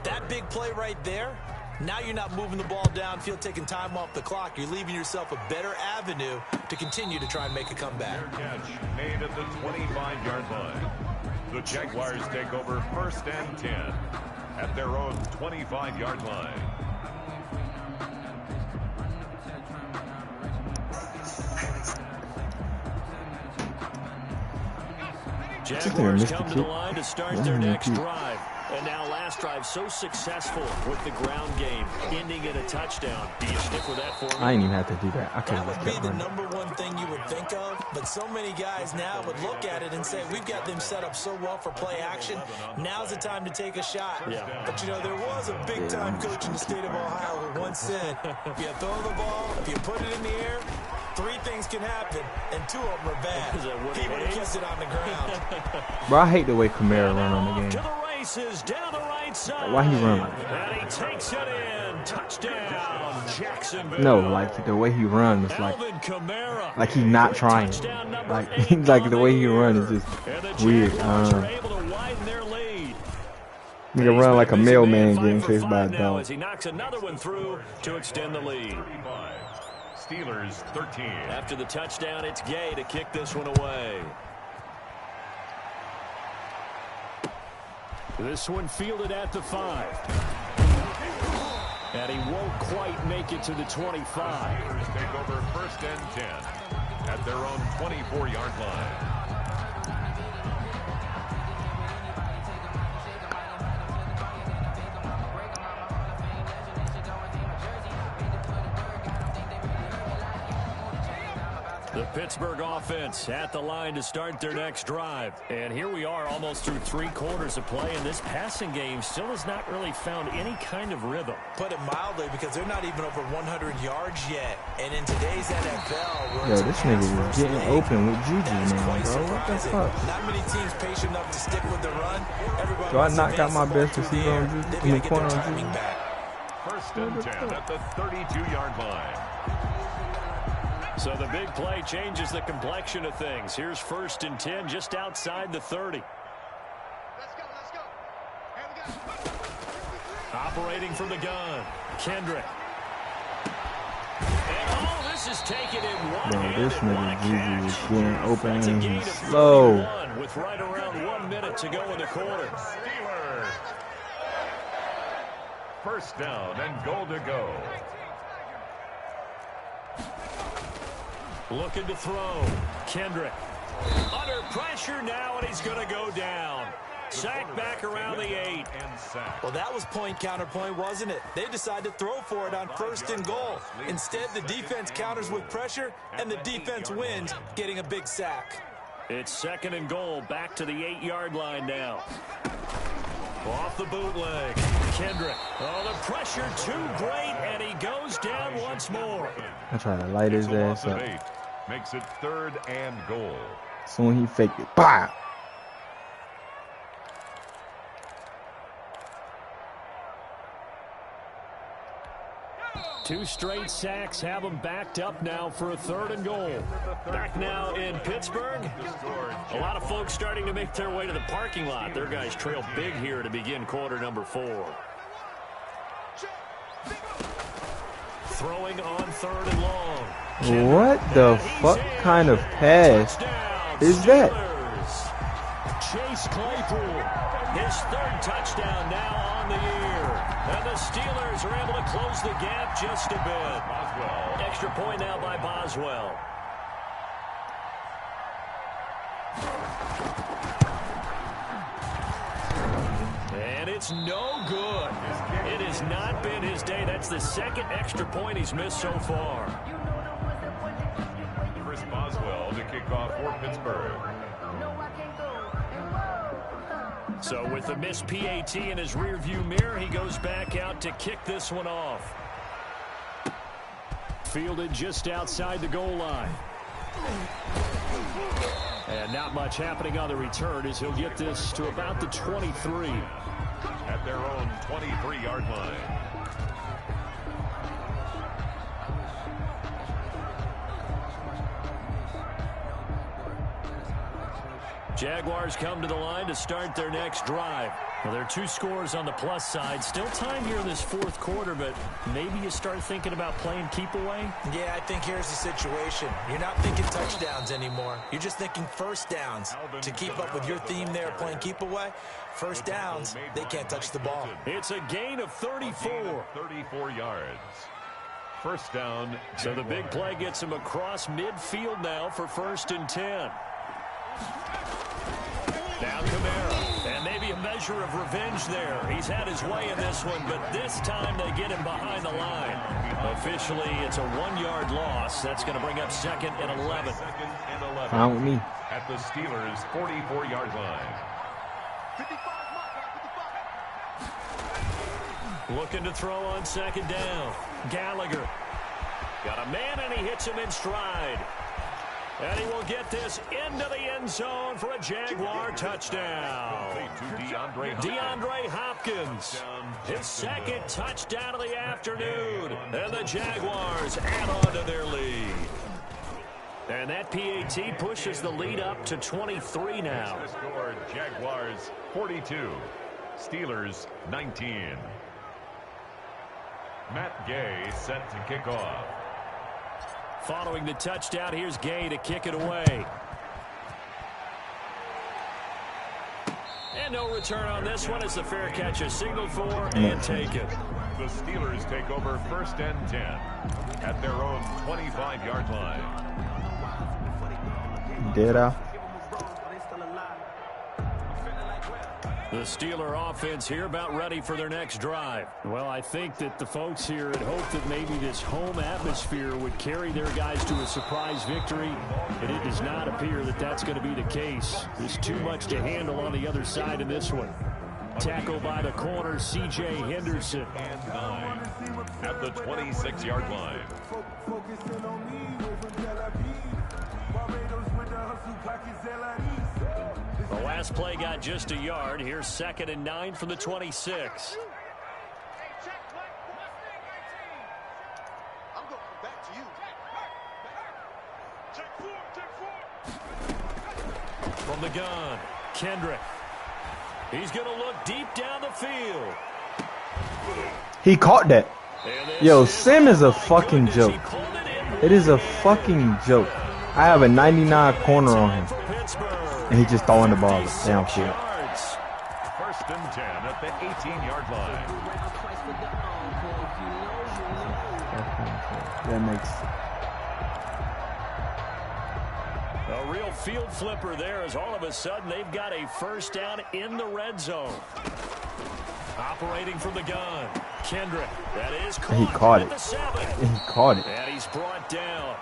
that big play right there, now you're not moving the ball downfield, taking time off the clock. You're leaving yourself a better avenue to continue to try and make a comeback. Catch made at the 25-yard line. The Jaguars take over 1st and 10 at their own 25-yard line. Jaguars come to the line to start their next drive. And now last drive so successful with the ground game, ending in a touchdown. Do you stick with that for me? I ain't even have to do that. I could That have would just be kept the running. number one thing you would think of, but so many guys now would look at it and say, we've got them set up so well for play action. Now's the time to take a shot. Yeah. But, you know, there was a big-time coach in the state of Ohio who once said, if you throw the ball, if you put it in the air, 3 things can happen, and 2 of them are bad. He would have kept it on the ground. Bro, I hate the way Kamara run on the To game. the races, down the right side. Why he run like And he takes it in. Touchdown, Jacksonville. No, like the way he run is like Alvin Kamara. he not trying. Touchdown number Like 8 like the way he on run the is year. just And the weird. Jaguars are able to widen their lead. Nigga run like a He's been a busy mailman man, getting 5 for chased by a 5 now dog. as he knocks another one through to extend the lead. 35. Steelers 13. After the touchdown, it's Gay to kick this one away. This one fielded at the 5. And he won't quite make it to the 25. Steelers take over 1st and 10 at their own 24-yard line. The Pittsburgh offense at the line to start their next drive. And here we are almost through 3 quarters of play, and this passing game still has not really found any kind of rhythm. Put it mildly, because they're not even over 100 yards yet. And in today's NFL, where Yo, it's a this nigga pass was first getting league, open with Juju, that's man, quite bro. What the surprising. fuck? Not many teams patient enough to stick with the run. Everybody Do I wants to not got advance my the ball best through the receiver on air. Juju? They've I mean, got to get corner their on timing Juju? back. 1st and 10 at the 32-yard line. So the big play changes the complexion of things. Here's 1st and 10 just outside the 30. Let's go. Here we go. Operating from the gun, Kendrick. And all this is taken in one Bro, hand this and one nigga Juju is catch. getting open That's a and gain he's of slow. 31 with right around 1 minute to go in the quarter. Steelers First down and goal to go. Looking to throw. Kendrick. Under pressure now, and he's going to go down. Sacked back around the 8. Well, that was point counterpoint, wasn't it? They decided to throw for it on first and goal. Instead, the defense counters with pressure, and the defense wins, getting a big sack. It's second and goal, back to the 8-yard line now. Off the bootleg. Kendrick. Oh, the pressure too great, and he goes down once more. I try to light his ass up. Makes it third and goal. Soon he faked it. Bah! Two straight sacks have them backed up now for a third and goal. Back now in Pittsburgh. A lot of folks starting to make their way to the parking lot. Their guys trail big here to begin quarter number 4. Throwing on third and long. What the fuck kind of pass is that? Chase Claypool, his third touchdown now on the year. And the Steelers are able to close the gap just a bit. Boswell. Extra point now by Boswell. And it's no good. It has not been his day. That's the second extra point he's missed so far. Chris Boswell to kick off for Pittsburgh. So with the missed PAT in his rearview mirror, he goes back out to kick this one off. Fielded just outside the goal line. And not much happening on the return as he'll get this to about the 23. At their own 23-yard line. Jaguars come to the line to start their next drive. Well, there are 2 scores on the plus side. Still time here in this fourth quarter, but maybe you start thinking about playing keep away? Yeah, I think here's the situation. You're not thinking touchdowns anymore. You're just thinking first downs. To keep up with your theme there, playing keep away, first downs, they can't touch the ball. It's a gain of 34. 34 yards. First down. So the big play gets him across midfield now for first and 10. Now Kamara, and maybe a measure of revenge there. He's had his way in this one, but this time they get him behind the line. Officially, it's a 1-yard loss. That's going to bring up second and 11. Fine with me. At the Steelers' 44-yard line. 55. Looking to throw on second down. Gallagher. Got a man, and he hits him in stride. And he will get this into the end zone for a Jaguar touchdown. DeAndre Hopkins, his second touchdown of the afternoon. And the Jaguars add on to their lead. And that PAT pushes the lead up to 23 now. Jaguars 42, Steelers 19. Matt Gay set to kick off. Following the touchdown, here's Gay to kick it away. And no return on this one as the fair catch is signaled for and taken. The Steelers take over first and 10 at their own 25-yard line. Did I? The Steeler offense here about ready for their next drive. Well, I think that the folks here had hoped that maybe this home atmosphere would carry their guys to a surprise victory, and it does not appear that that's going to be the case. There's too much to handle on the other side in this one. Tackle by the corner, C.J. Henderson. And 9 at the 26-yard line. The last play got just a yard. Here's second and 9 from the 26. I'm going back to you. From the gun, Kendrick. He's going to look deep down the field. He caught that. Yo, Sim is a fucking joke. It is a fucking joke. I have a 99 corner on him. And he just throwing the ball downfield. First and 10 at the 18-yard line. That makes... A real field flipper there as all of a sudden they've got a first down in the red zone. Operating from the gun. Kendrick. That is caught. He caught it. The 7. He caught it. And he's brought down.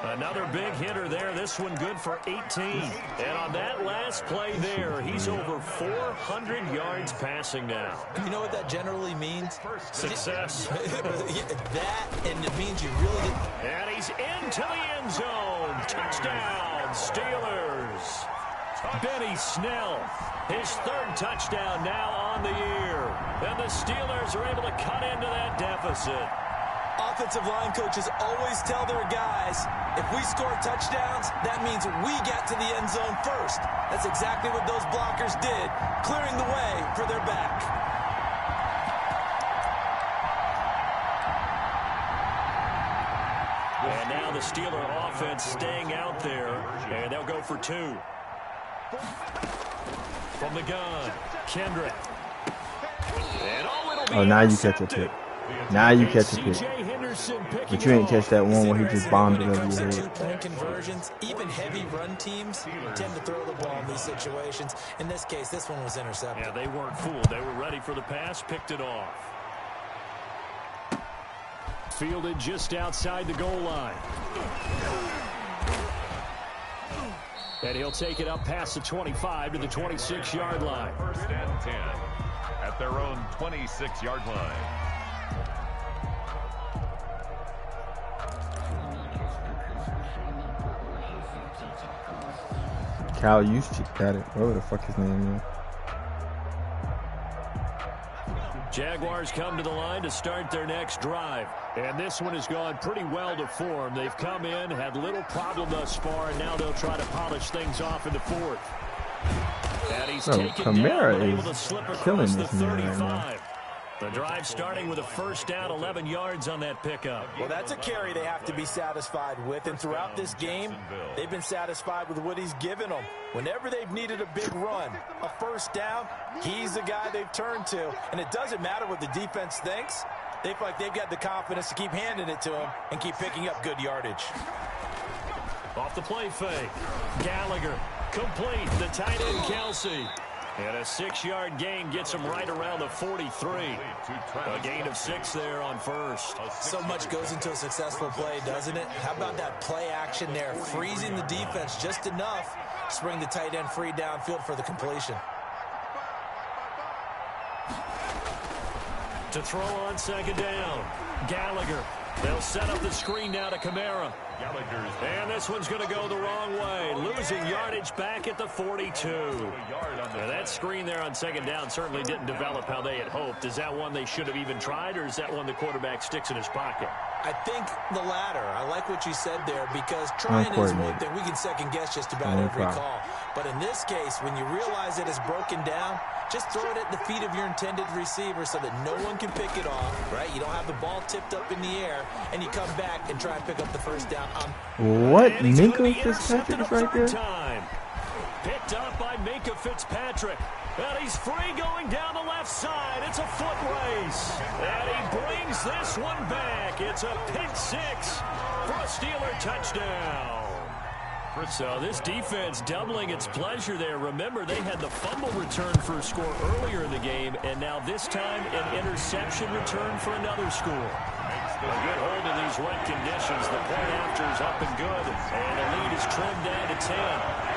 Another big hitter there. This one good for 18. And on that last play there, he's over 400 yards passing now. You know what that generally means? Success. That, and it means you really did. And he's into the end zone. Touchdown, Steelers. Benny Snell, his 3rd touchdown now on the year. And the Steelers are able to cut into that deficit. Offensive line coaches always tell their guys, if we score touchdowns, that means we get to the end zone first. That's exactly what those blockers did, clearing the way for their back. And now the Steeler offense staying out there, and they'll go for 2. From the gun, Kendrick. And oh, now you catch a pick. Now you catch a pick. But you ain't catch that one where he just bombed it over your head. 2-point conversions, even heavy run teams tend to throw the ball in these situations. In this case, this one was intercepted. Yeah, they weren't fooled. They were ready for the pass, picked it off. Fielded just outside the goal line. And he'll take it up past the 25 to the 26-yard line. First and 10 at their own 26-yard line. Cal Juszczyk got it. Whatever the fuck his name is. Jaguars come to the line to start their next drive. And this one has gone pretty well to form. They've come in, had little problem thus far, and now they'll try to polish things off in the 4th. And he's taken Kamara down, able to is slip killing across the this man right 35. The drive starting with a first down, 11 yards on that pickup. Well, that's a carry they have to be satisfied with. And throughout this game, they've been satisfied with what he's given them. Whenever they've needed a big run, a first down, he's the guy they've turned to. And it doesn't matter what the defense thinks. They feel like they've got the confidence to keep handing it to him and keep picking up good yardage. Off the play fake. Gallagher complete. The tight end, Kelsey. And a 6-yard gain gets him right around the 43. A gain of 6 there on first. So much goes into a successful play, doesn't it? How about that play action there? Freezing the defense just enough to bring the tight end free downfield for the completion. To throw on second down. Gallagher. They'll set up the screen now to Kamara. And this one's going to go the wrong way. Losing yardage back at the 42. Now that screen there on second down certainly didn't develop how they had hoped. Is that one they should have even tried, or is that one the quarterback sticks in his pocket? I think the latter. I like what you said there, because trying is one thing. We can second guess just about every call. But in this case, when you realize it is broken down, just throw it at the feet of your intended receiver so that no one can pick it off, right? You don't have the ball tipped up in the air, and you come back and try and pick up the first down. What? Minkah Fitzpatrick is right there? Time. Picked up by Minkah Fitzpatrick. And he's free going down the left side. It's a foot race. And he brings this one back. It's a pick 6 for a Steeler touchdown. So this defense doubling its pleasure there. Remember, they had the fumble return for a score earlier in the game, and now this time an interception return for another score. A good hold in these wet conditions. The point after is up and good, and the lead is trimmed down to 10.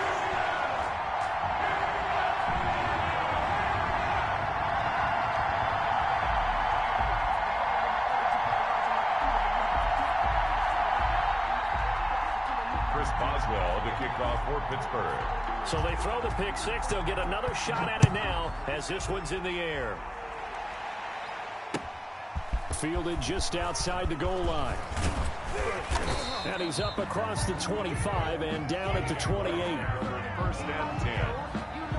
To kick off for Pittsburgh. So they throw the pick 6. They'll get another shot at it now as this one's in the air. Fielded just outside the goal line. And he's up across the 25 and down at the 28. First and 10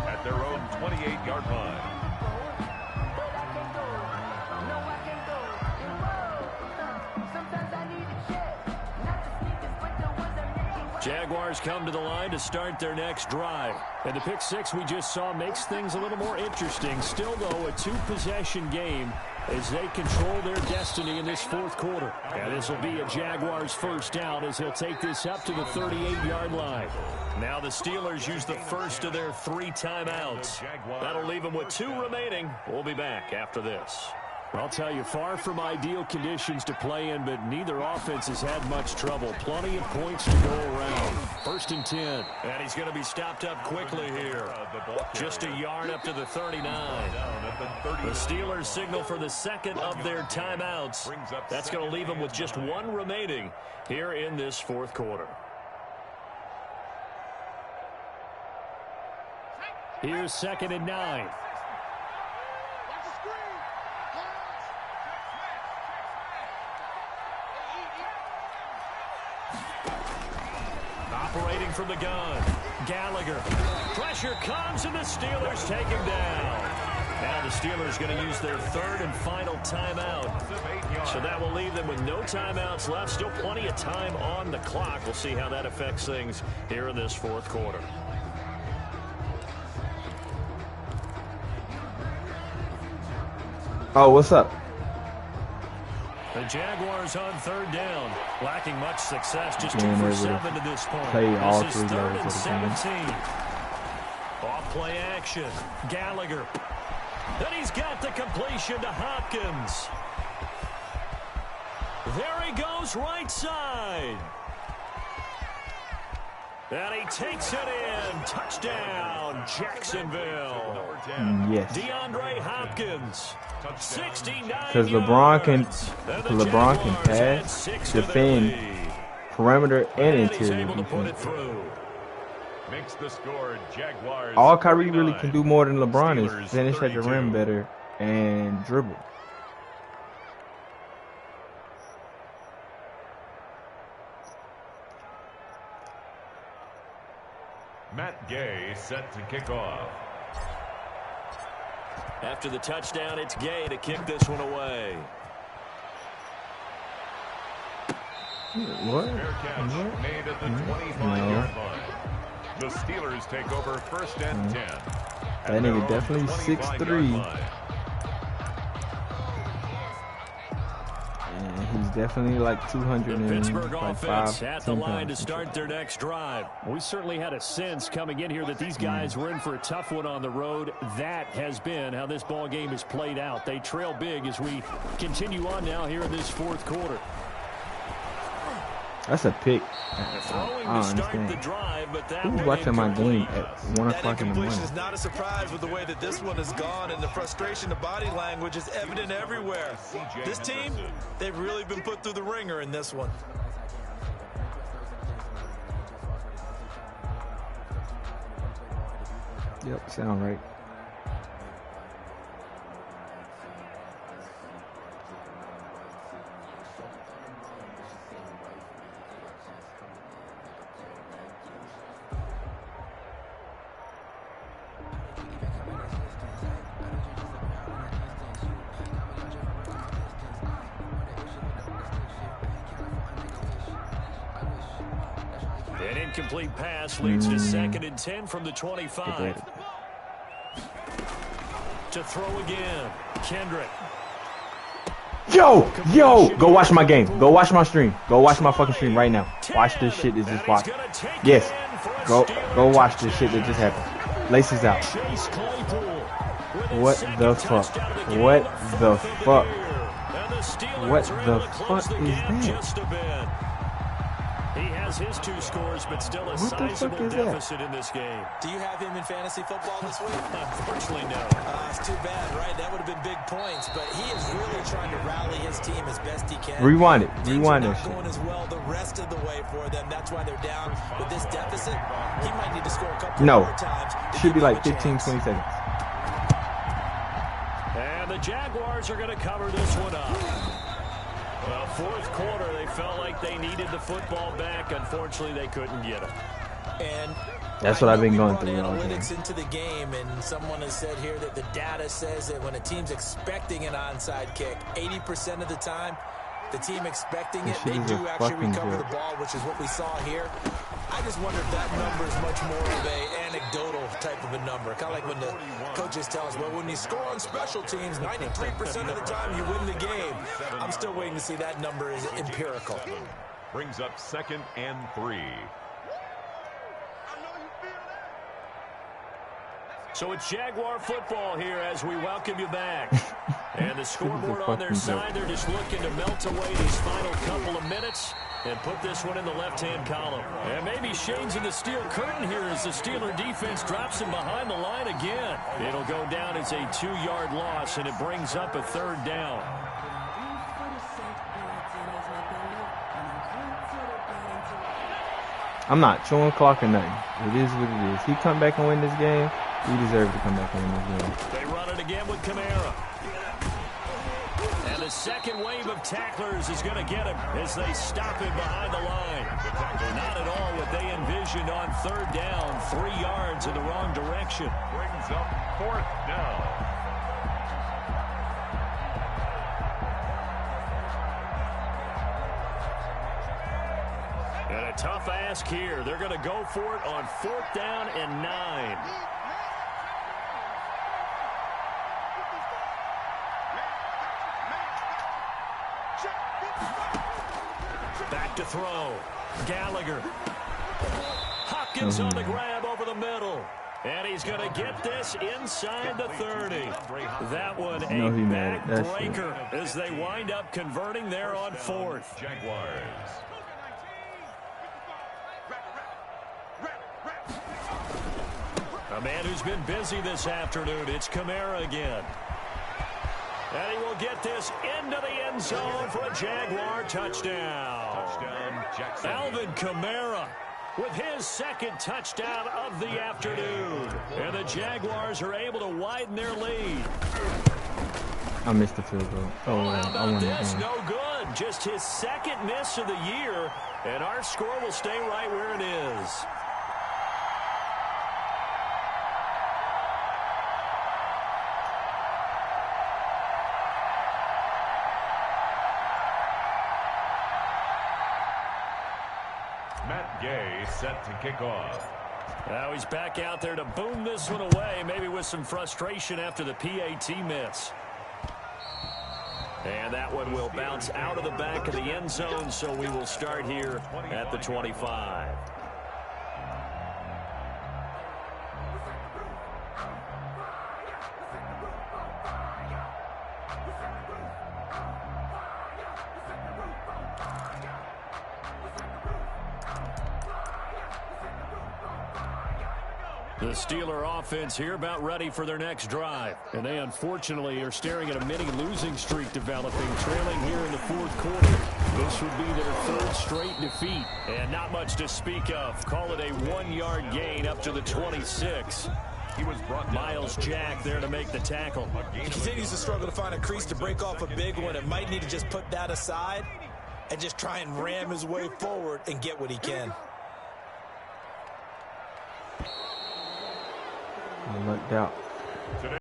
at their own 28-yard line. Jaguars come to the line to start their next drive. And the pick 6 we just saw makes things a little more interesting. Still, though, a 2-possession game. as they control their destiny in this fourth quarter. And this will be a Jaguars first down as he'll take this up to the 38-yard line. Now the Steelers use the first of their 3 timeouts. That'll leave them with 2 remaining. We'll be back after this. I'll tell you, far from ideal conditions to play in, but neither offense has had much trouble. Plenty of points to go around. 1st and 10. And he's going to be stopped up quickly here. Just a yard up to the 39. The Steelers signal for the second of their timeouts. That's going to leave them with just 1 remaining here in this fourth quarter. Here's 2nd and 9. Operating from the gun, Gallagher. Pressure comes, and the Steelers take him down. Now the Steelers going to use their 3rd and final timeout. So that will leave them with no timeouts left. Still plenty of time on the clock. We'll see how that affects things here in this fourth quarter. Oh, what's up? The Jaguars on 3rd down, lacking much success, just 2 for 7 to this point. This is 3rd and 17. Off play action, Gallagher. Then he's got the completion to Hopkins. There he goes, right side. And he takes it in. Touchdown, Jacksonville. Yes. DeAndre Hopkins. 69 Because LeBron can pass, defend, perimeter, and interior defense. Makes the score, Jaguars. All Kyrie really can do more than LeBron is finish at the rim better and dribble. Matt Gay set to kick off. After the touchdown, it's Gay to kick this one away. What? Fair catch made at the 25-yard line. The Steelers take over 1st and 10. That nigga definitely 6'3". And he's definitely like 200 The and Pittsburgh like offense 5, at the 10 line to pounds. start their next drive. We certainly had a sense coming in here that these guys were in for a tough one on the road. That has been how this ball game is played out. They trail big as we continue on now here in this fourth quarter. That's a pick. Throwing I to don't start the understand. drive, but that Who's one watching my game incomplete. at 1 That o'clock in the incompletion morning? is not a surprise with the way that this one has gone, and the frustration of body language is evident everywhere. This team, they've really been put through the ringer in this one. Yep, sound right. An incomplete pass leads to 2nd and 10 from the 25. To throw again, Kendrick. Yo, go watch my game. Go watch my stream. Go watch my fucking stream right now. Watch this shit that just watched. Yes, go watch this shit that just happened. Laces out. What the fuck? What the fuck? What the fuck is that? He has his 2 scores, but still a sizable deficit in this game. Do you have him in fantasy football this week? Unfortunately, no. It's too bad, right? That would have been big points, but he is really trying to rally his team as best he can. Rewind it. Things Rewind are that not shit. going as well the rest of the way for them. That's why they're down with this deficit. He might need to score a couple No. more times. Should be like 15, 20 seconds. And the Jaguars are going to cover this one up. Well, fourth quarter, they felt like they needed the football back. Unfortunately, they couldn't get it. And That's what I've been going through all analytics game. into the game, and someone has said here that the data says that when a team's expecting an onside kick, 80% of the time, the team expecting it, This they shit is do a actually fucking recover joke. the ball, which is what we saw here. I I just wonder if that number is much more of a anecdotal type of a number. Kind of like when the coaches tell us, well, when you score on special teams, 93% of the time you win the game. I'm still waiting to see that number is empirical. Brings up 2nd and 3. So it's Jaguar football here as we welcome you back. And the scoreboard on their side, they're just looking to melt away these final couple of minutes and put this one in the left-hand column. And maybe shades in the steel curtain here as the Steeler defense drops him behind the line again. It'll go down as a 2-yard loss, and it brings up a 3rd down. I'm not chewing clock or nothing. It is what it is. He come back and win this game. He deserves to come back and win this game. They run it again with Kamara. And the second wave of tacklers is going to get him as they stop him behind the line. Not at all what they envisioned on 3rd down. 3 yards in the wrong direction. Brings up 4th down. And a tough ask here. They're going to go for it on 4th down and 9. Back to throw. Gallagher. Hopkins on the grab over the middle. And he's going to get this inside the 30. That one a backbreaker as they wind up converting there on 4th. Jaguars. A man who's been busy this afternoon. It's Kamara again. And he will get this into the end zone for a Jaguar touchdown. Alvin Kamara with his 2nd touchdown of the afternoon. And the Jaguars are able to widen their lead. I missed the field goal. Oh, How I won about the this? game. No good. Just his 2nd miss of the year. And our score will stay right where it is. Gay set to kick off. Now he's back out there to boom this one away, maybe with some frustration after the PAT miss. And that one will bounce out of the back of the end zone, so we will start here at the 25. The Steeler offense here about ready for their next drive. And they unfortunately are staring at a mini losing streak developing, trailing here in the 4th quarter. This would be their 3rd straight defeat. And not much to speak of. Call it a 1-yard gain up to the 26. He was brought Miles Jack there to make the tackle. He continues to struggle to find a crease to break off a big one. It might need to just put that aside and just try and ram his way forward and get what he can. I lucked out.